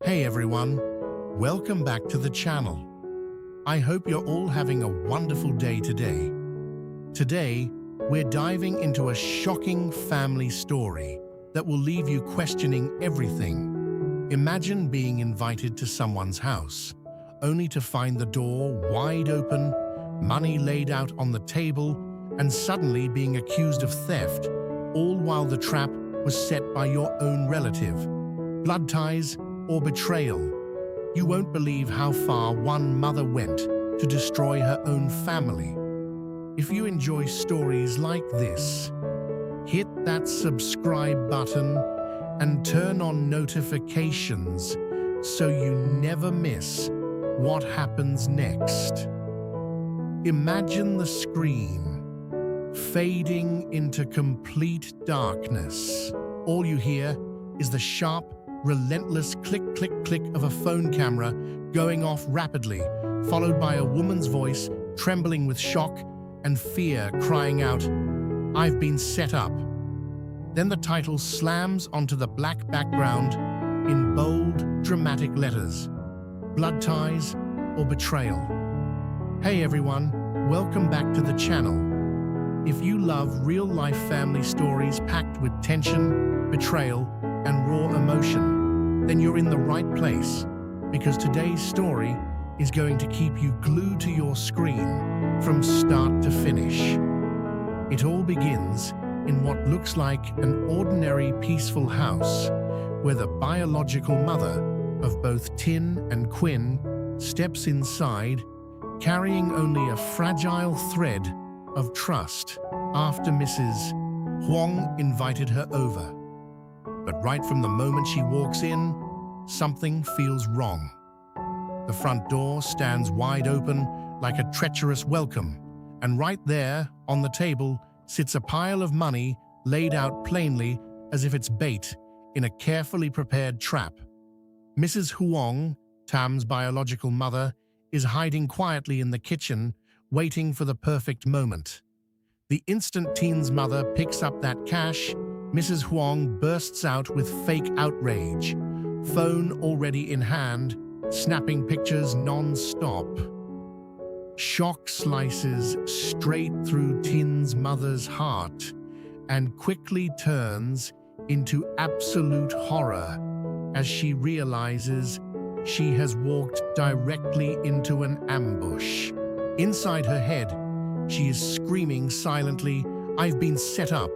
Hey everyone, welcome back to the channel. I hope you're all having a wonderful day today. Today, we're diving into a shocking family story that will leave you questioning everything. Imagine being invited to someone's house, only to find the door wide open, money laid out on the table, and suddenly being accused of theft, all while the trap was set by your own relative. Blood ties or betrayal. You won't believe how far one mother went to destroy her own family. If you enjoy stories like this, hit that subscribe button and turn on notifications so you never miss what happens next. Imagine the screen fading into complete darkness. All you hear is the sharp, relentless click, click, click of a phone camera going off rapidly, followed by a woman's voice trembling with shock and fear, crying out, "I've been set up." Then the title slams onto the black background in bold, dramatic letters, "Blood ties or betrayal." Hey everyone, welcome back to the channel. If you love real-life family stories packed with tension, betrayal, and raw emotion, then you're in the right place, because today's story is going to keep you glued to your screen from start to finish. It all begins in what looks like an ordinary, peaceful house, where the biological mother of both Tin and Quynh steps inside, carrying only a fragile thread of trust after Mrs. Huang invited her over. But right from the moment she walks in, something feels wrong. The front door stands wide open like a treacherous welcome, and right there, on the table, sits a pile of money laid out plainly as if it's bait in a carefully prepared trap. Mrs. Huang, Tam's biological mother, is hiding quietly in the kitchen, waiting for the perfect moment. The instant Tin's mother picks up that cash, Mrs. Huang bursts out with fake outrage, phone already in hand, snapping pictures non-stop. Shock slices straight through Tin's mother's heart and quickly turns into absolute horror as she realizes she has walked directly into an ambush. Inside her head, she is screaming silently, "I've been set up."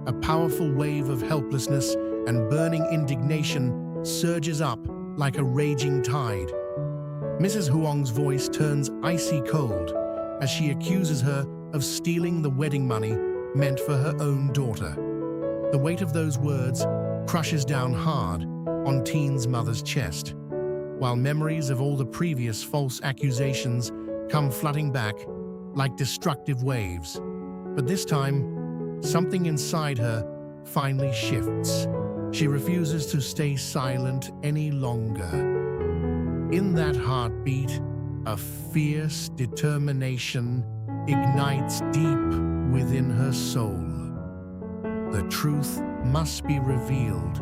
A powerful wave of helplessness and burning indignation surges up like a raging tide. Mrs. Huang's voice turns icy cold as she accuses her of stealing the wedding money meant for her own daughter. The weight of those words crushes down hard on Tin's mother's chest, while memories of all the previous false accusations come flooding back like destructive waves. But this time, something inside her finally shifts. She refuses to stay silent any longer. In that heartbeat, a fierce determination ignites deep within her soul. The truth must be revealed,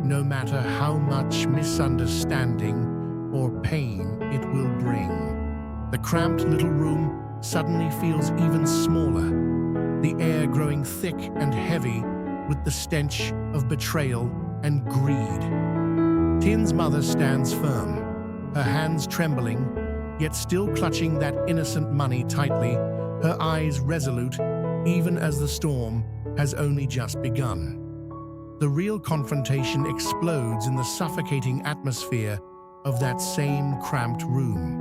no matter how much misunderstanding or pain it will bring. The cramped little room suddenly feels even smaller, the air growing thick and heavy with the stench of betrayal and greed. Tin's mother stands firm, her hands trembling, yet still clutching that innocent money tightly, her eyes resolute, even as the storm has only just begun. The real confrontation explodes in the suffocating atmosphere of that same cramped room.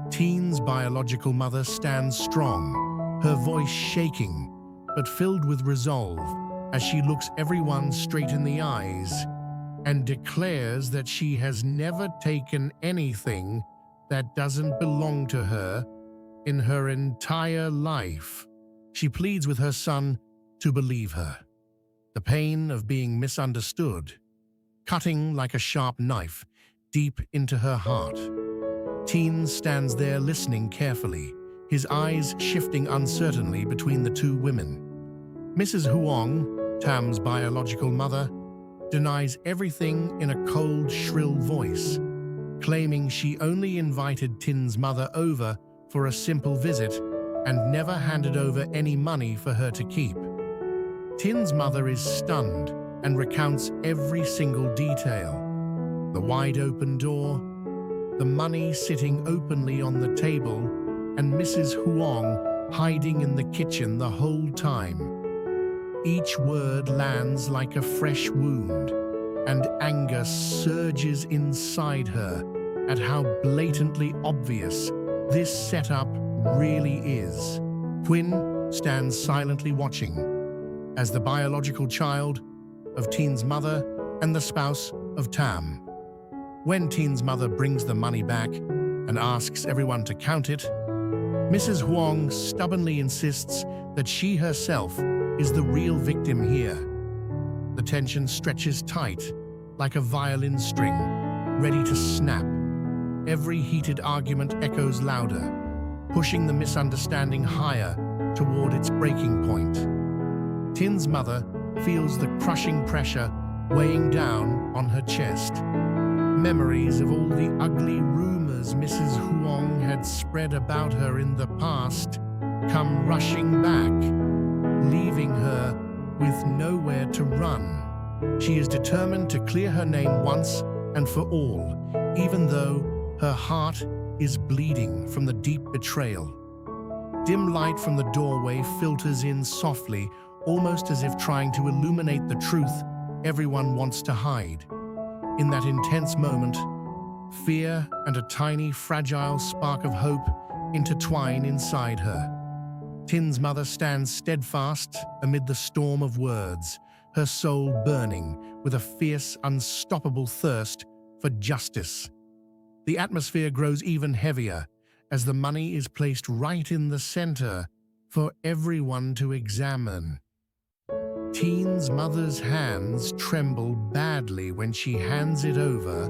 Tin's biological mother stands strong, her voice shaking, but filled with resolve as she looks everyone straight in the eyes and declares that she has never taken anything that doesn't belong to her in her entire life. She pleads with her son to believe her. The pain of being misunderstood, cutting like a sharp knife deep into her heart. Tin stands there listening carefully, his eyes shifting uncertainly between the two women. Mrs. Huang, Tam's biological mother, denies everything in a cold, shrill voice, claiming she only invited Tin's mother over for a simple visit and never handed over any money for her to keep. Tin's mother is stunned and recounts every single detail. The wide-open door, the money sitting openly on the table, and Mrs. Huang hiding in the kitchen the whole time. Each word lands like a fresh wound, and anger surges inside her at how blatantly obvious this setup really is. Quynh stands silently watching as the biological child of Tin's mother and the spouse of Tham. When Tin's mother brings the money back and asks everyone to count it, Mrs. Huang stubbornly insists that she herself is the real victim here. The tension stretches tight, like a violin string, ready to snap. Every heated argument echoes louder, pushing the misunderstanding higher toward its breaking point. Tin's mother feels the crushing pressure weighing down on her chest. Memories of all the ugly rumors Mrs. Huang had spread about her in the past come rushing back, leaving her with nowhere to run. She is determined to clear her name once and for all, even though her heart is bleeding from the deep betrayal. Dim light from the doorway filters in softly, almost as if trying to illuminate the truth everyone wants to hide. In that intense moment, fear and a tiny, fragile spark of hope intertwine inside her. Tin's mother stands steadfast amid the storm of words, her soul burning with a fierce, unstoppable thirst for justice. The atmosphere grows even heavier as the money is placed right in the center for everyone to examine. Tin's mother's hands tremble badly when she hands it over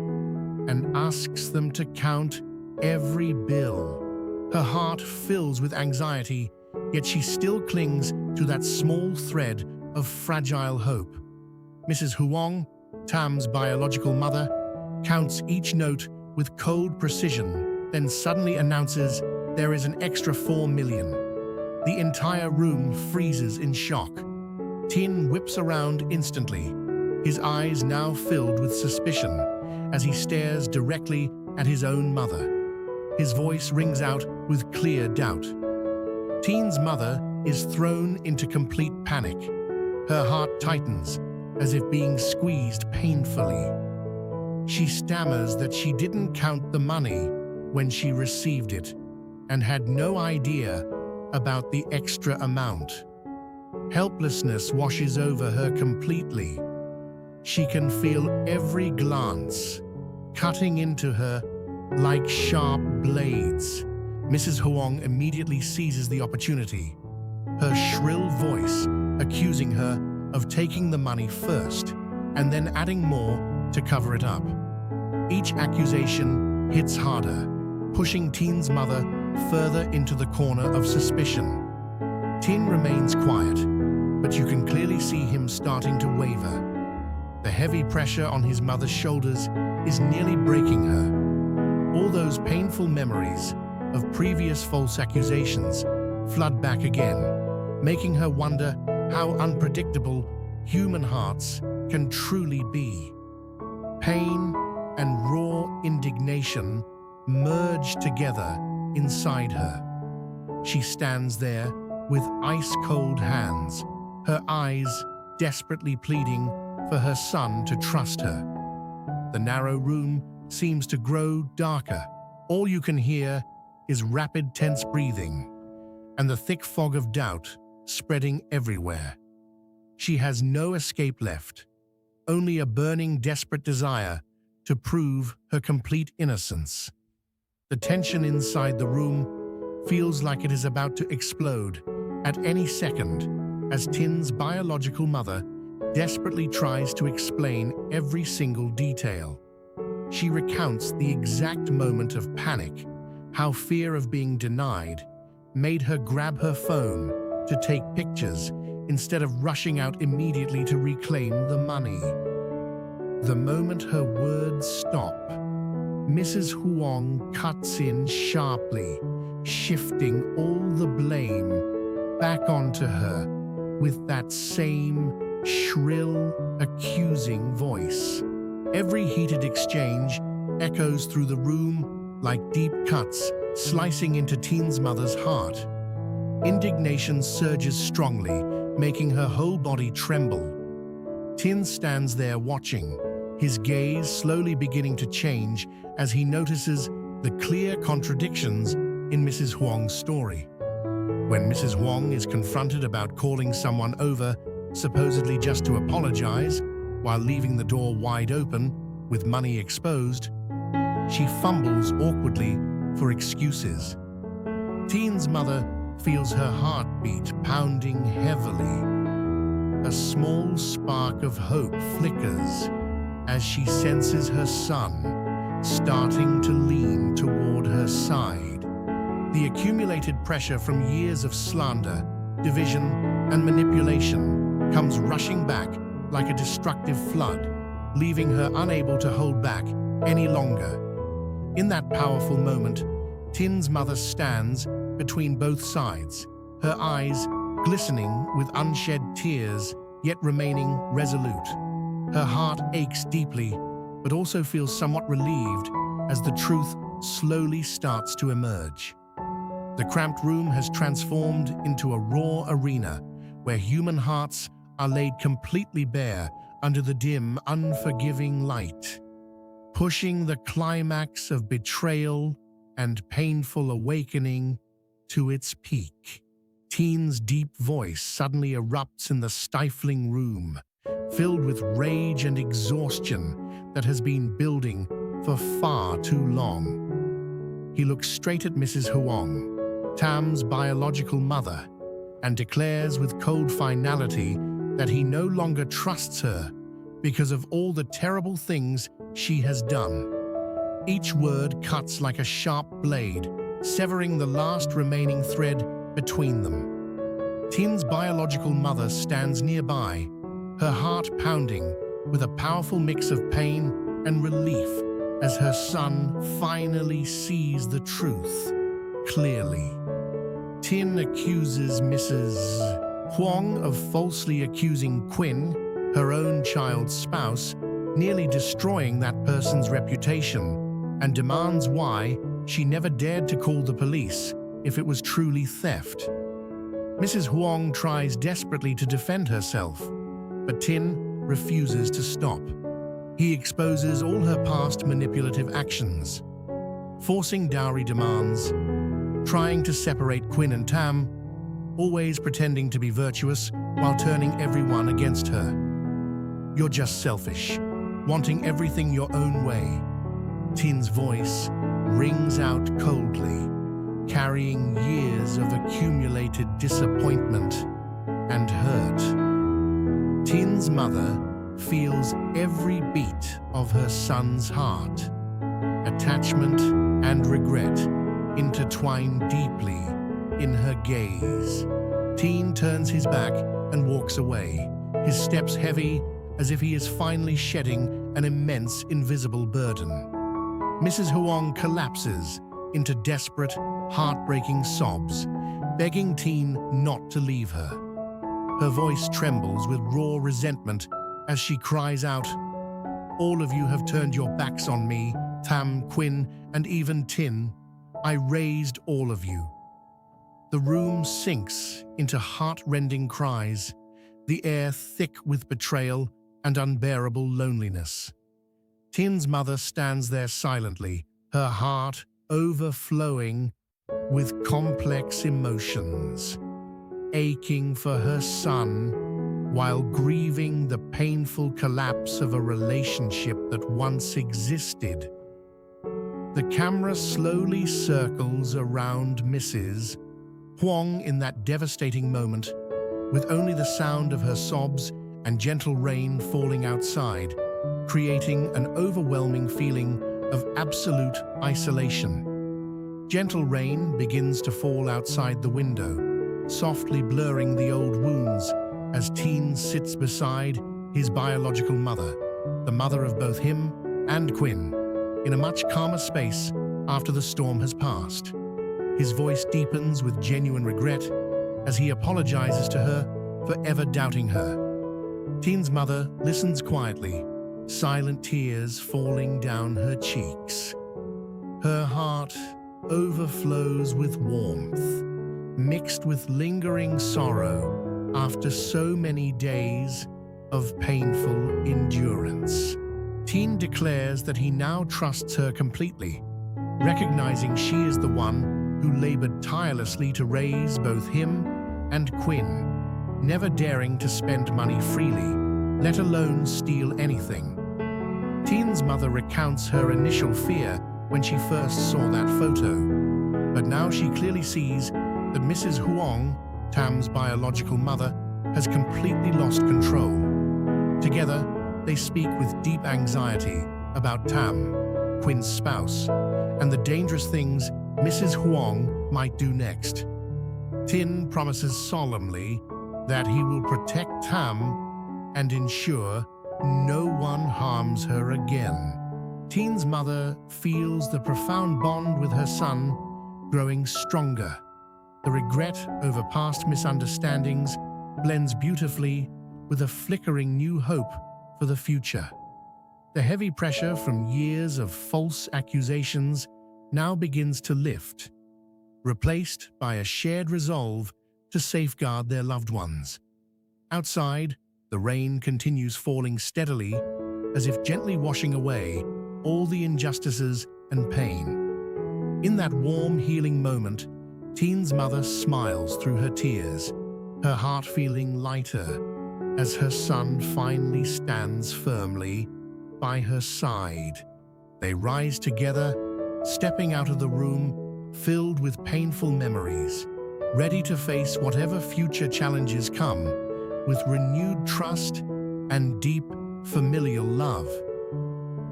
and asks them to count every bill. Her heart fills with anxiety, yet she still clings to that small thread of fragile hope. Mrs. Huang, Tham's biological mother, counts each note with cold precision, then suddenly announces there is an extra 4 million. The entire room freezes in shock. Tin whips around instantly, his eyes now filled with suspicion as he stares directly at his own mother. His voice rings out with clear doubt. Tin's mother is thrown into complete panic. Her heart tightens as if being squeezed painfully. She stammers that she didn't count the money when she received it and had no idea about the extra amount. Helplessness washes over her completely. She can feel every glance cutting into her like sharp blades. Mrs. Huang immediately seizes the opportunity, her shrill voice accusing her of taking the money first and then adding more to cover it up. Each accusation hits harder, pushing Tin's mother further into the corner of suspicion. Tin remains quiet, but you can clearly see him starting to waver. The heavy pressure on his mother's shoulders is nearly breaking her. All those painful memories of previous false accusations flood back again, making her wonder how unpredictable human hearts can truly be. Pain and raw indignation merge together inside her. She stands there with ice-cold hands, her eyes desperately pleading for her son to trust her. The narrow room seems to grow darker. All you can hear is rapid, tense breathing and the thick fog of doubt spreading everywhere. She has no escape left, only a burning, desperate desire to prove her complete innocence. The tension inside the room feels like it is about to explode at any second as Tin's biological mother desperately tries to explain every single detail. She recounts the exact moment of panic, how fear of being denied made her grab her phone to take pictures instead of rushing out immediately to reclaim the money. The moment her words stop, Mrs. Huang cuts in sharply, shifting all the blame back onto her with that same shrill, accusing voice. Every heated exchange echoes through the room like deep cuts slicing into Teen's mother's heart. Indignation surges strongly, making her whole body tremble. Tin stands there watching, his gaze slowly beginning to change as he notices the clear contradictions in Mrs. Huang's story. When Mrs. Huang is confronted about calling someone over, supposedly just to apologize, while leaving the door wide open, with money exposed, she fumbles awkwardly for excuses. Teen's mother feels her heartbeat pounding heavily. A small spark of hope flickers as she senses her son starting to lean toward her side. The accumulated pressure from years of slander, division, and manipulation comes rushing back like a destructive flood, leaving her unable to hold back any longer. In that powerful moment, Tin's mother stands between both sides, her eyes glistening with unshed tears, yet remaining resolute. Her heart aches deeply, but also feels somewhat relieved as the truth slowly starts to emerge. The cramped room has transformed into a raw arena where human hearts are laid completely bare under the dim, unforgiving light. Pushing the climax of betrayal and painful awakening to its peak. Teen's deep voice suddenly erupts in the stifling room, filled with rage and exhaustion that has been building for far too long. He looks straight at Mrs. Huang, Tam's biological mother, and declares with cold finality that he no longer trusts her because of all the terrible things she has done. Each word cuts like a sharp blade, severing the last remaining thread between them. Tin's biological mother stands nearby, her heart pounding with a powerful mix of pain and relief as her son finally sees the truth clearly. Tin accuses Mrs. Huang of falsely accusing Quynh, her own child's spouse, nearly destroying that person's reputation, and demands why she never dared to call the police if it was truly theft. Mrs. Huang tries desperately to defend herself, but Tin refuses to stop. He exposes all her past manipulative actions, forcing dowry demands, trying to separate Quynh and Tam, always pretending to be virtuous while turning everyone against her. You're just selfish, wanting everything your own way. Tin's voice rings out coldly, carrying years of accumulated disappointment and hurt. Tin's mother feels every beat of her son's heart. Attachment and regret intertwine deeply in her gaze. Tin turns his back and walks away, his steps heavy as if he is finally shedding an immense invisible burden. Mrs. Huang collapses into desperate, heartbreaking sobs, begging Tin not to leave her. Her voice trembles with raw resentment as she cries out, "All of you have turned your backs on me, Tam, Quynh, and even Tin. I raised all of you." The room sinks into heart-rending cries, the air thick with betrayal and unbearable loneliness. Tin's mother stands there silently, her heart overflowing with complex emotions, aching for her son while grieving the painful collapse of a relationship that once existed. The camera slowly circles around Mrs. Huang in that devastating moment, with only the sound of her sobs and gentle rain falling outside, creating an overwhelming feeling of absolute isolation. Gentle rain begins to fall outside the window, softly blurring the old wounds as Tin sits beside his biological mother, the mother of both him and Quynh, in a much calmer space after the storm has passed. His voice deepens with genuine regret as he apologizes to her for ever doubting her. Teen's mother listens quietly, silent tears falling down her cheeks. Her heart overflows with warmth, mixed with lingering sorrow after so many days of painful endurance. Teen declares that he now trusts her completely, recognizing she is the one who labored tirelessly to raise both him and Quynh, never daring to spend money freely, let alone steal anything. Teen's mother recounts her initial fear when she first saw that photo, but now she clearly sees that Mrs. Huang, Tham's biological mother, has completely lost control. Together, they speak with deep anxiety about Tham, Quynn's spouse, and the dangerous things Mrs. Huang might do next. Tin promises solemnly that he will protect Tham and ensure no one harms her again. Teen's mother feels the profound bond with her son growing stronger. The regret over past misunderstandings blends beautifully with a flickering new hope for the future. The heavy pressure from years of false accusations now begins to lift, replaced by a shared resolve to safeguard their loved ones. Outside, the rain continues falling steadily, as if gently washing away all the injustices and pain. In that warm, healing moment, Teen's mother smiles through her tears, her heart feeling lighter as her son finally stands firmly by her side. They rise together, stepping out of the room filled with painful memories, ready to face whatever future challenges come with renewed trust and deep familial love.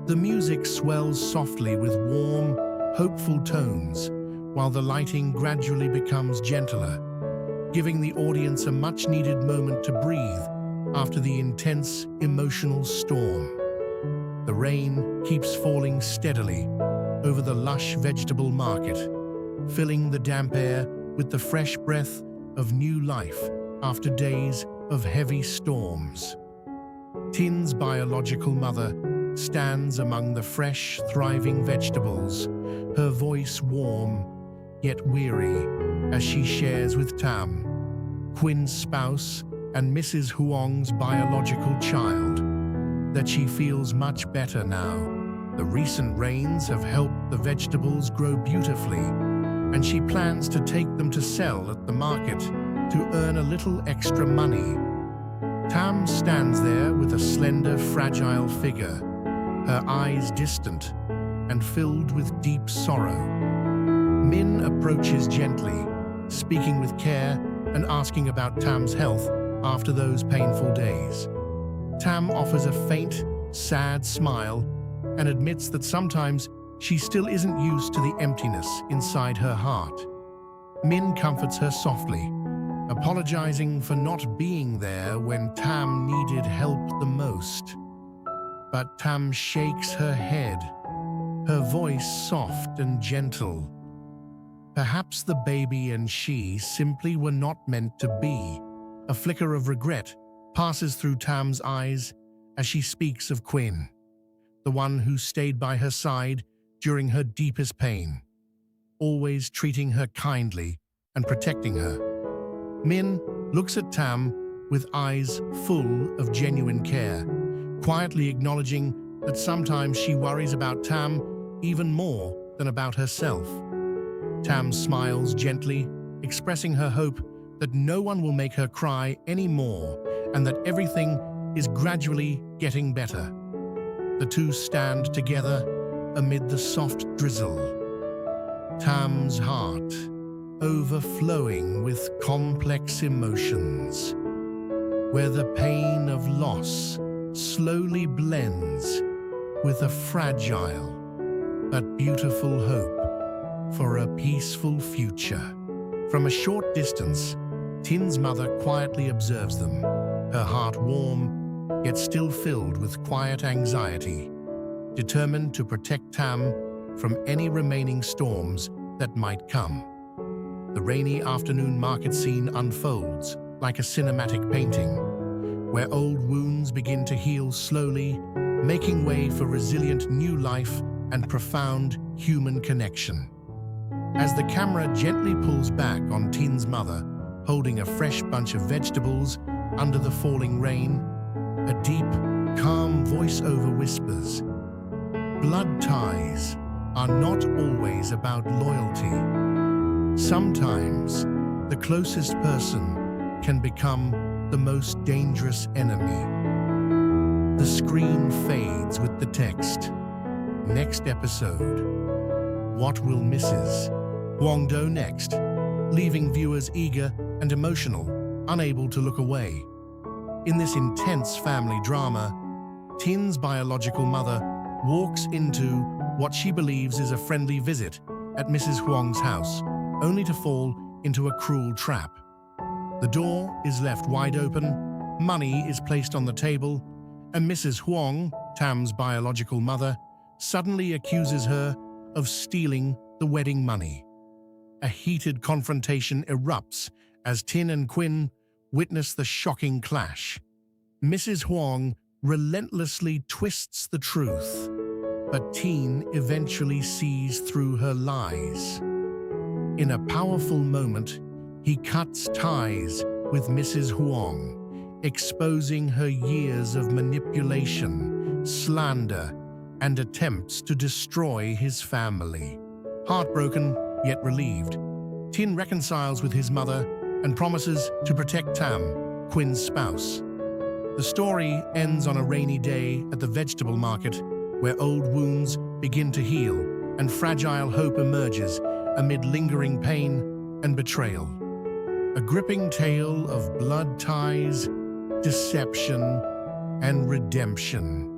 The music swells softly with warm, hopeful tones, while the lighting gradually becomes gentler, giving the audience a much-needed moment to breathe after the intense emotional storm. The rain keeps falling steadily over the lush vegetable market, filling the damp air with the fresh breath of new life after days of heavy storms. Tin's biological mother stands among the fresh, thriving vegetables, her voice warm yet weary as she shares with Tham, Quynn's spouse and Mrs. Huang's biological child, that she feels much better now. The recent rains have helped the vegetables grow beautifully, and she plans to take them to sell at the market to earn a little extra money. Tham stands there with a slender, fragile figure, her eyes distant and filled with deep sorrow. Min approaches gently, speaking with care and asking about Tham's health after those painful days. Tham offers a faint, sad smile and admits that sometimes she still isn't used to the emptiness inside her heart. Min comforts her softly, apologizing for not being there when Tham needed help the most. But Tham shakes her head, her voice soft and gentle. Perhaps the baby and she simply were not meant to be. A flicker of regret passes through Tham's eyes as she speaks of Quynh, the one who stayed by her side during her deepest pain, always treating her kindly and protecting her. Min looks at Tham with eyes full of genuine care, quietly acknowledging that sometimes she worries about Tham even more than about herself. Tham smiles gently, expressing her hope that no one will make her cry anymore and that everything is gradually getting better. The two stand together amid the soft drizzle, Tham's heart overflowing with complex emotions, where the pain of loss slowly blends with a fragile but beautiful hope for a peaceful future. From a short distance, Tin's mother quietly observes them, her heart warm yet still filled with quiet anxiety, determined to protect Tham from any remaining storms that might come. The rainy afternoon market scene unfolds like a cinematic painting, where old wounds begin to heal slowly, making way for resilient new life and profound human connection. As the camera gently pulls back on Tin's mother, holding a fresh bunch of vegetables under the falling rain, a deep, calm voiceover whispers, "Blood ties are not always about loyalty. Sometimes, the closest person can become the most dangerous enemy." The screen fades with the text. Next episode. What will Mrs. Huang do next? Leaving viewers eager and emotional, unable to look away. In this intense family drama, Tin's biological mother walks into what she believes is a friendly visit at Mrs. Huang's house, only to fall into a cruel trap. The door is left wide open, money is placed on the table, and Mrs. Huang, Tham's biological mother, suddenly accuses her of stealing the wedding money. A heated confrontation erupts as Tin and Quynh witness the shocking clash. Mrs. Huang relentlessly twists the truth, but Tin eventually sees through her lies. In a powerful moment, he cuts ties with Mrs. Huang, exposing her years of manipulation, slander, and attempts to destroy his family. Heartbroken, yet relieved, Tin reconciles with his mother and promises to protect Tham, Quynn's spouse. The story ends on a rainy day at the vegetable market, where old wounds begin to heal and fragile hope emerges amid lingering pain and betrayal. A gripping tale of blood ties, deception, and redemption.